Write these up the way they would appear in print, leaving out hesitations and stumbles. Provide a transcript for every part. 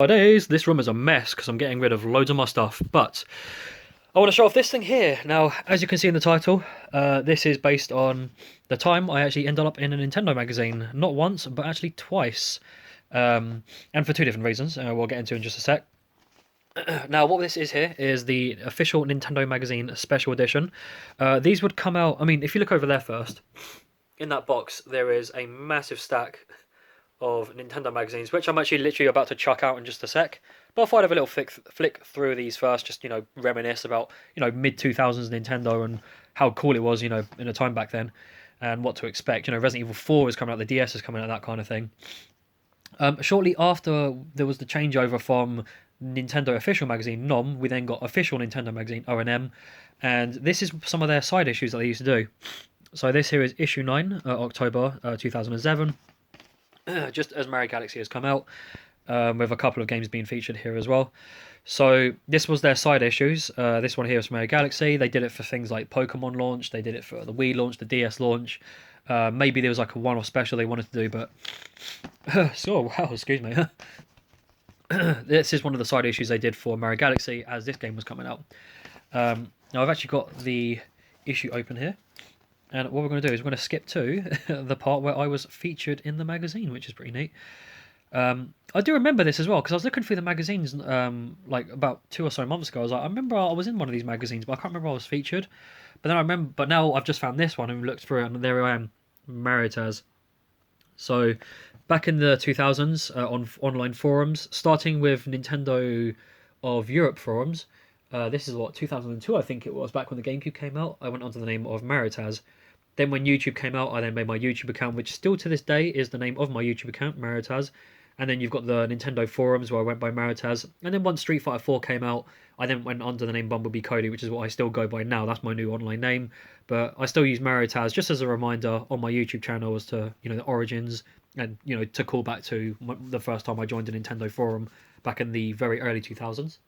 Nowadays, this room is a mess because I'm getting rid of loads of my stuff, but I want to show off this thing here. Now, as you can see in the title, this is based on the time I actually ended up in a Nintendo magazine. Not once, but actually twice. And for two different reasons, we'll get into in just a sec. Now, what this is here is the official Nintendo magazine special edition. These would come out, I mean, if you look over there first, in that box, there is a massive stack of Nintendo magazines, which I'm actually literally about to chuck out in just a sec. But I thought I'd have a little flick through these first, just, reminisce about, mid 2000s Nintendo and how cool it was, in a time back then, and what to expect. Resident Evil 4 is coming out, the DS is coming out, that kind of thing. Shortly after there was the changeover from Nintendo official magazine NOM, we then got official Nintendo magazine ONM, and this is some of their side issues that they used to do. So this here is issue 9, October 2007. Just as Mario Galaxy has come out, with a couple of games being featured here as well. So this was their side issues. This one here is Mario Galaxy. They did it for things like Pokemon launch. They did it for the Wii launch, the DS launch. Maybe there was like a one-off special they wanted to do, but so wow, excuse me. This is one of the side issues they did for Mario Galaxy as this game was coming out. Now I've actually got the issue open here. And what we're going to do is we're going to skip to the part where I was featured in the magazine, which is pretty neat. I do remember this as well, because I was looking through the magazines like about 2 or so months ago. I remember I was in one of these magazines, but I can't remember I was featured. But then I remember, but now I've just found this one and looked through it, and there I am, Maritas. So back in the 2000s, on online forums, starting with Nintendo of Europe forums, this is what, 2002 I think it was, back when the GameCube came out. I went under the name of Maritas. Then when YouTube came out, I then made my YouTube account, which still to this day is the name of my YouTube account, Maritas. And then you've got the Nintendo forums where I went by Maritas. And then once Street Fighter 4 came out, I then went under the name Bumblebee Cody, which is what I still go by now. That's my new online name. But I still use Maritas just as a reminder on my YouTube channel as to, the origins and, to call back to the first time I joined a Nintendo forum back in the very early 2000s.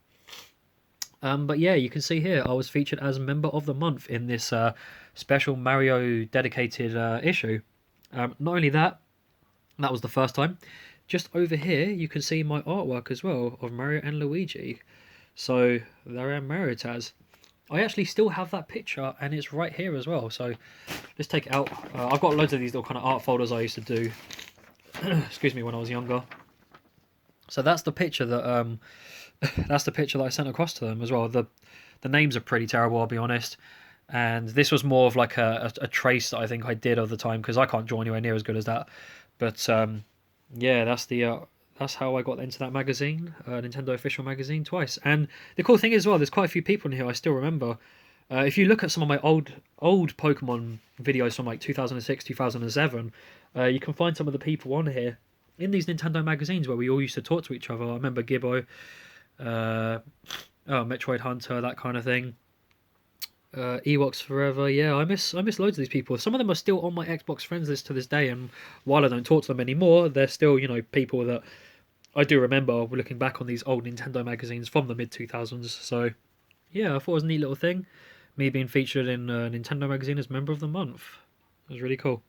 But yeah, you can see here I was featured as Member of the Month in this special Mario dedicated issue. Not only that, that was the first time. Just over here, you can see my artwork as well of Mario and Luigi. So there I am, Maritas. I actually still have that picture, and it's right here as well. So let's take it out. I've got loads of these little kind of art folders I used to do. Excuse me, when I was younger. So that's the picture that that's the picture that I sent across to them as well. The names are pretty terrible, I'll be honest. And this was more of like a trace that I think I did of the time, because I can't draw anywhere near as good as that. But yeah, that's how I got into that magazine, Nintendo official magazine, twice. And the cool thing is, well, there's quite a few people in here I still remember. If you look at some of my old Pokemon videos from like 2006, 2007, you can find some of the people on here in these Nintendo magazines where we all used to talk to each other. I remember Gibbo, Metroid Hunter, that kind of thing. Ewoks Forever, yeah, I miss loads of these people. Some of them are still on my Xbox friends list to this day, and while I don't talk to them anymore, they're still, people that I do remember looking back on these old Nintendo magazines from the mid-2000s. So, yeah, I thought it was a neat little thing, me being featured in Nintendo magazine as Member of the Month. It was really cool.